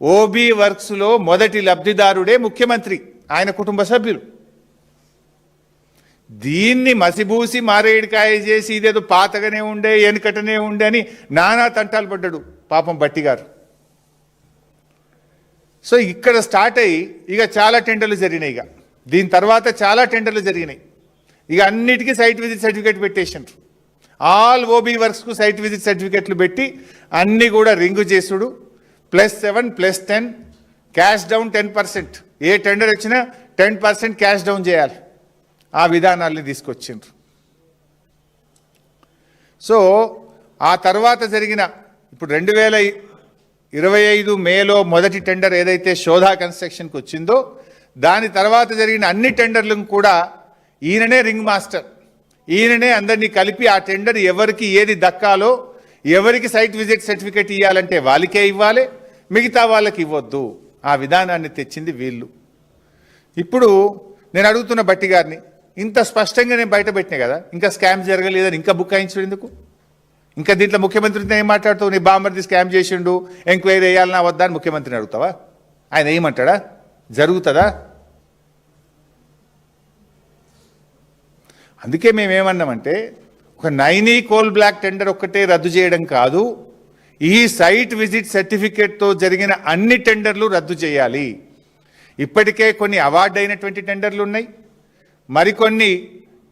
OB వర్క్స్లో మొదటి లబ్ధిదారుడే ముఖ్యమంత్రి, ఆయన కుటుంబ సభ్యులు. దీన్ని మసిబూసి మారేడికాయ చేసి ఇదేదో పాతగానే ఉండే వెనుకటనే ఉండే అని నానా తంటాలు పడ్డాడు పాపం బట్టి గారు. సో ఇక్కడ స్టార్ట్ అయ్యి ఇక చాలా టెండర్లు జరిగినాయి. ఇక దీని తర్వాత చాలా టెండర్లు జరిగినాయి. ఇక అన్నిటికీ సైట్ విజిట్ సర్టిఫికేట్ పెట్టేసిండ్రు. ఆల్ ఓబీ వర్క్స్కు సైట్ విజిట్ సర్టిఫికేట్లు పెట్టి అన్నీ కూడా రింగు చేసుడు. +7 +10 క్యాష్ డౌన్ 10%. ఏ టెండర్ వచ్చినా 10% క్యాష్ డౌన్ చేయాలి. ఆ విధానాల్ని తీసుకొచ్చిండ్రు. సో ఆ తర్వాత జరిగిన ఇప్పుడు 2025 మేలో మొదటి టెండర్ ఏదైతే శోధా కన్స్ట్రక్షన్కి వచ్చిందో దాని తర్వాత జరిగిన అన్ని టెండర్లను కూడా ఈయననే రింగ్ మాస్టర్, ఈయననే అందరినీ కలిపి ఆ టెండర్ ఎవరికి ఏది దక్కాలో, ఎవరికి సైట్ విజిట్ సర్టిఫికేట్ ఇవ్వాలంటే వాళ్ళకే ఇవ్వాలి, మిగతా వాళ్ళకి ఇవ్వద్దు. ఆ విధానాన్ని తెచ్చింది వీళ్ళు. ఇప్పుడు నేను అడుగుతున్న బట్టి గారిని, ఇంత స్పష్టంగా నేను బయట పెట్టినా కదా, ఇంకా స్కామ్ జరగలేదని ఇంకా బుక్కాయించడం ఎందుకు? ఇంకా దీంట్లో ముఖ్యమంత్రితో ఏం మాట్లాడుతావు? నీ బామ్మర్ది స్కామ్ చేసిండు, ఎంక్వైరీ వేయాలన్నా వద్దా అని ముఖ్యమంత్రిని అడుగుతావా? ఆయన ఏమంటాడా? జరుగుతుందా? అందుకే మేమేమన్నామంటే ఒక నైనీ కోల్ బ్లాక్ టెండర్ ఒక్కటే రద్దు చేయడం కాదు, ఈ సైట్ విజిట్ సర్టిఫికేట్తో జరిగిన అన్ని టెండర్లు రద్దు చేయాలి. ఇప్పటికే కొన్ని అవార్డు అయినటువంటి టెండర్లు ఉన్నాయి, మరికొన్ని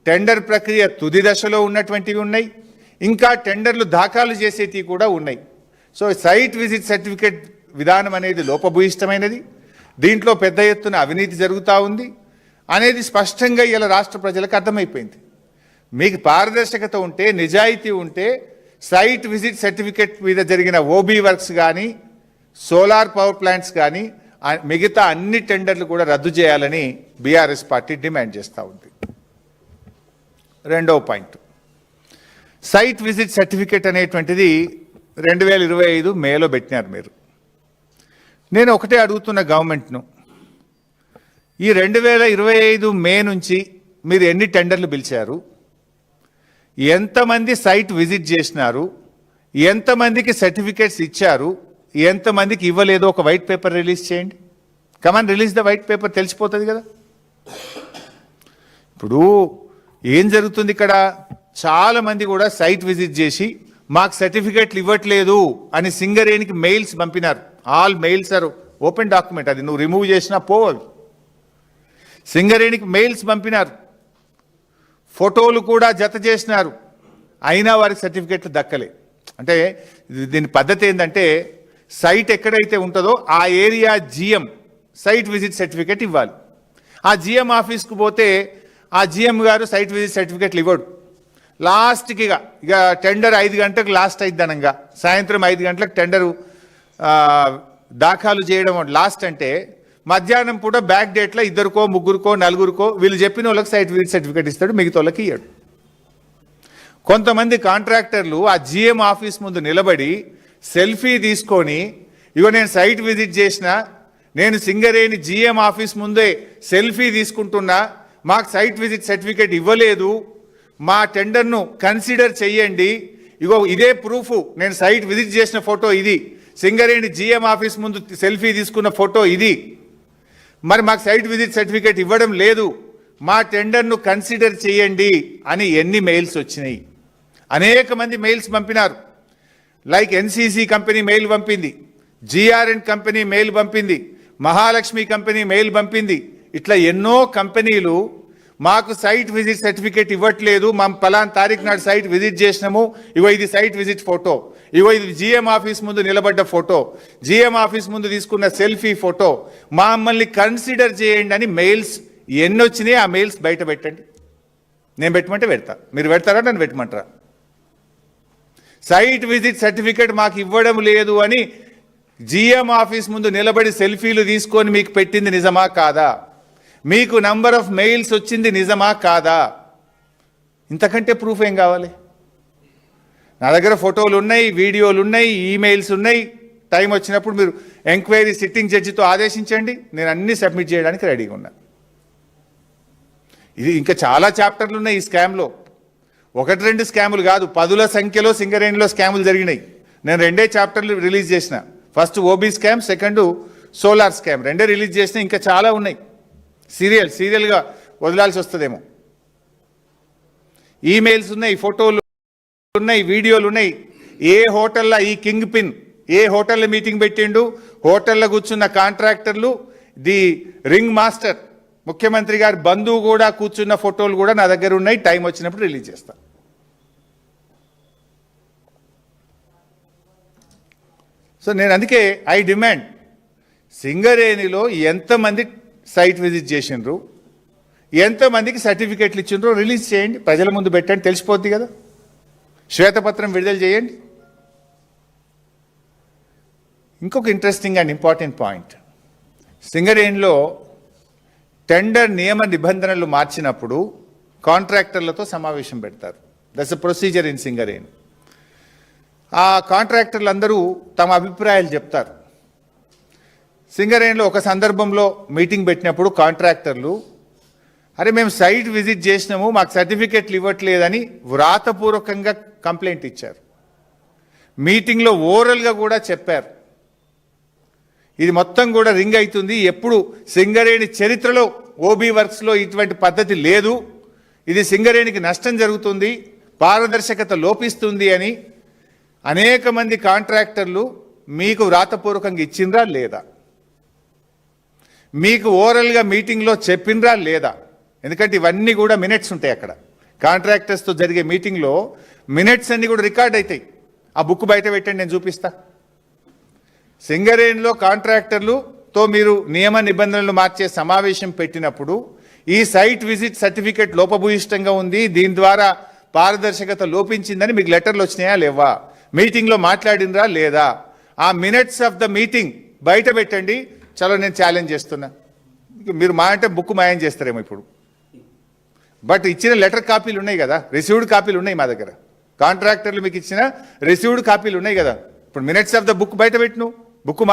టెండర్ ప్రక్రియ తుది దశలో ఉన్నటువంటివి ఉన్నాయి, ఇంకా టెండర్లు దాఖలు చేసేటివి కూడా ఉన్నాయి. సో సైట్ విజిట్ సర్టిఫికేట్ విధానం అనేది లోపభూయిష్టమైనది, దీంట్లో పెద్ద ఎత్తున అవినీతి జరుగుతూ ఉంది అనేది స్పష్టంగా ఇలా రాష్ట్ర ప్రజలకు అర్థమైపోయింది. మీకు పారదర్శకత ఉంటే, నిజాయితీ ఉంటే సైట్ విజిట్ సర్టిఫికేట్ మీద జరిగిన ఓబీ వర్క్స్ కానీ, సోలార్ పవర్ ప్లాంట్స్ కానీ మిగతా అన్ని టెండర్లు కూడా రద్దు చేయాలని బీఆర్ఎస్ పార్టీ డిమాండ్ చేస్తూ ఉంది. రెండవ పాయింట్, సైట్ విజిట్ సర్టిఫికేట్ అనేటువంటిది 2025 మేలో పెట్టినారు మీరు. నేను ఒకటే అడుగుతున్న గవర్నమెంట్ను, ఈ 2025 మే నుంచి మీరు ఎన్ని టెండర్లు పిలిచారు, ఎంతమంది సైట్ విజిట్ చేసినారు, ఎంతమందికి సర్టిఫికేట్స్ ఇచ్చారు, ఎంతమందికి ఇవ్వలేదో ఒక వైట్ పేపర్ రిలీజ్ చేయండి. కమాన్, రిలీజ్ ద వైట్ పేపర్, తెలిసిపోతుంది కదా. ఇప్పుడు ఏం జరుగుతుంది ఇక్కడ, చాలామంది కూడా సైట్ విజిట్ చేసి మాకు సర్టిఫికేట్లు ఇవ్వట్లేదు అని సింగరేణికి మెయిల్స్ పంపినారు. All mails are open document, అది నువ్వు రిమూవ్ చేసినా పోవాలి. సింగరేణికి మెయిల్స్ పంపినారు, ఫోటోలు కూడా జత చేసినారు, అయినా వారికి సర్టిఫికేట్లు దక్కలే. అంటే దీని పద్ధతి ఏంటంటే, సైట్ ఎక్కడైతే ఉంటుందో ఆ area GM site visit certificate ఇవ్వాలి. ఆ జిఎం ఆఫీస్కు పోతే ఆ జిఎం గారు సైట్ విజిట్ సర్టిఫికేట్లు ఇవ్వడు. లాస్ట్కి ఇక టెండర్ 5 గంటలకు లాస్ట్ అయిద్దనంగా, సాయంత్రం 5 గంటలకు టెండరు దాఖలు చేయడం లాస్ట్ అంటే, మధ్యాహ్నం పూట బ్యాక్ డేట్లో 2కో 3కో 4కో వీళ్ళు చెప్పిన వాళ్ళకి సైట్ విజిట్ సర్టిఫికేట్ ఇస్తాడు, మిగతా వాళ్ళకి ఇయ్యాడు. కొంతమంది కాంట్రాక్టర్లు ఆ జిఎం ఆఫీస్ ముందు నిలబడి సెల్ఫీ తీసుకొని, ఇగో నేను సైట్ విజిట్ చేసిన, నేను సింగరేణి జిఎం ఆఫీస్ ముందే సెల్ఫీ తీసుకుంటున్నా, మాకు సైట్ విజిట్ సర్టిఫికేట్ ఇవ్వలేదు, మా టెండర్ను కన్సిడర్ చెయ్యండి, ఇగో ఇదే ప్రూఫ్, నేను సైట్ విజిట్ చేసిన ఫోటో ఇది, సింగరేణి జిఎం ఆఫీస్ ముందు సెల్ఫీ తీసుకున్న ఫోటో ఇది, మరి మాకు సైట్ విజిట్ సర్టిఫికేట్ ఇవ్వడం లేదు, మా టెండర్ను కన్సిడర్ చేయండి అని ఎన్ని మెయిల్స్ వచ్చినాయి. అనేక మంది మెయిల్స్ పంపినారు. లైక్ ఎన్సీసీ కంపెనీ మెయిల్ పంపింది, జిఆర్ఎన్ కంపెనీ మెయిల్ పంపింది, మహాలక్ష్మి కంపెనీ మెయిల్ పంపింది. ఇట్లా ఎన్నో కంపెనీలు మాకు సైట్ విజిట్ సర్టిఫికేట్ ఇవ్వట్లేదు, మా పలానా తారీఖు నాడు సైట్ విజిట్ చేసినాము, ఇగో ఇది సైట్ విజిట్ ఫోటో, ఇగో ఇది జిఎం ఆఫీస్ ముందు నిలబడ్డ ఫోటో, జిఎం ఆఫీస్ ముందు తీసుకున్న సెల్ఫీ ఫోటో, మమ్మల్ని కన్సిడర్ చేయండి అని మెయిల్స్ ఎన్ని వచ్చినాయి. ఆ మెయిల్స్ బయట పెట్టండి, నేను పెట్టమంటే పెడతా, మీరు పెడతారా నన్ను పెట్టమంటారా? సైట్ విజిట్ సర్టిఫికేట్ మాకు ఇవ్వడం లేదు అని జిఎం ఆఫీస్ ముందు నిలబడి సెల్ఫీలు తీసుకొని మీకు పెట్టింది నిజమా కాదా? మీకు నంబర్ ఆఫ్ మెయిల్స్ వచ్చింది నిజమా కాదా? ఇంతకంటే ప్రూఫ్ ఏం కావాలి? నా దగ్గర ఫోటోలు ఉన్నాయి, వీడియోలు ఉన్నాయి, ఈమెయిల్స్ ఉన్నాయి. టైం వచ్చినప్పుడు మీరు ఎంక్వైరీ సిట్టింగ్ జడ్జితో ఆదేశించండి, నేను అన్ని సబ్మిట్ చేయడానికి రెడీగా ఉన్నా. ఇది ఇంకా చాలా చాప్టర్లు ఉన్నాయి ఈ స్కామ్లో. 1-2 స్కాములు కాదు, 10ల సంఖ్యలో సింగరేణిలో స్కాములు జరిగినాయి. నేను 2 చాప్టర్లు రిలీజ్ చేసిన. First OB scam, second solar scam, రెండే రిలీజ్ చేసినా ఇంకా చాలా ఉన్నాయి. సీరియల్గా వదలాల్సి వస్తుందేమో. ఈమెయిల్స్ ఉన్నాయి, ఫోటోలు ఉన్నాయి, వీడియోలు ఉన్నాయి. ఏ హోటల్లో ఈ కింగ్ పిన్ ఏ హోటల్లో మీటింగ్ పెట్టిండు, హోటల్లో కూర్చున్న కాంట్రాక్టర్లు, ది రింగ్ మాస్టర్, ముఖ్యమంత్రి గారి బంధువు కూడా కూర్చున్న ఫోటోలు కూడా నా దగ్గర ఉన్నాయి. టైం వచ్చినప్పుడు రిలీజ్ చేస్తా. సో నేను అందుకే ఐ డిమాండ్, సింగరేణిలో ఎంతమంది సైట్ విజిట్ చేసిండ్రు, ఎంతమందికి సర్టిఫికెట్లు ఇచ్చిండ్రో రిలీజ్ చేయండి, ప్రజల ముందు పెట్టండి, తెలిసిపోద్ది కదా. శ్వేతపత్రం విడుదల చేయండి. ఇంకొక ఇంట్రెస్టింగ్ అండ్ ఇంపార్టెంట్ పాయింట్, సింగరేణిలో టెండర్ నియమ నిబంధనలు మార్చినప్పుడు కాంట్రాక్టర్లతో సమావేశం పెడతారు. That's a procedure in Singareni. ఆ కాంట్రాక్టర్లు అందరూ తమ అభిప్రాయాలు చెప్తారు. సింగరేణిలో ఒక సందర్భంలో మీటింగ్ పెట్టినప్పుడు కాంట్రాక్టర్లు, అరే మేము సైట్ విజిట్ చేసినాము, మాకు సర్టిఫికెట్లు ఇవ్వట్లేదని వ్రాతపూర్వకంగా కంప్లైంట్ ఇచ్చారు. మీటింగ్లో ఓరల్గా కూడా చెప్పారు. ఇది మొత్తం కూడా రింగ్ అవుతుంది. ఎప్పుడు సింగరేణి చరిత్రలో ఓబీ వర్క్స్లో ఇటువంటి పద్ధతి లేదు, ఇది సింగరేణికి నష్టం జరుగుతుంది, పారదర్శకత లోపిస్తుంది అని అనేక మంది కాంట్రాక్టర్లు మీకు వ్రాతపూర్వకంగా ఇచ్చిండ్రా లేదా, మీకు ఓరల్గా మీటింగ్లో చెప్పిండ్రా లేదా? ఎందుకంటే ఇవన్నీ కూడా మినిట్స్ ఉంటాయి అక్కడ. కాంట్రాక్టర్స్తో జరిగే మీటింగ్లో మినిట్స్ అన్నీ కూడా రికార్డ్ అవుతాయి. ఆ బుక్ బయట పెట్టండి, నేను చూపిస్తా. సింగరేణిలో కాంట్రాక్టర్లుతో మీరు నియమ నిబంధనలు మార్చే సమావేశం పెట్టినప్పుడు ఈ సైట్ విజిట్ సర్టిఫికెట్ లోపభూయిష్టంగా ఉంది, దీని ద్వారా పారదర్శకత లోపించిందని మీకు లెటర్లు వచ్చినాయా లేవా, మీటింగ్లో మాట్లాడినరా లేదా, ఆ మినిట్స్ ఆఫ్ ద మీటింగ్ బయట పెట్టండి. చలో నేను ఛాలెంజ్ చేస్తున్నా. మీరు మా అంటే బుక్ మాయం చేస్తారేమో ఇప్పుడు, బట్ ఇచ్చిన లెటర్ కాపీలు ఉన్నాయి కదా, రిసీవ్డ్ కాపీలు ఉన్నాయి మా దగ్గర. కాంట్రాక్టర్లు మీకు ఇచ్చిన రిసీవ్డ్ కాపీలు ఉన్నాయి కదా. ఇప్పుడు మినిట్స్ ఆఫ్ ద బుక్ బయట పెట్టు, బుక్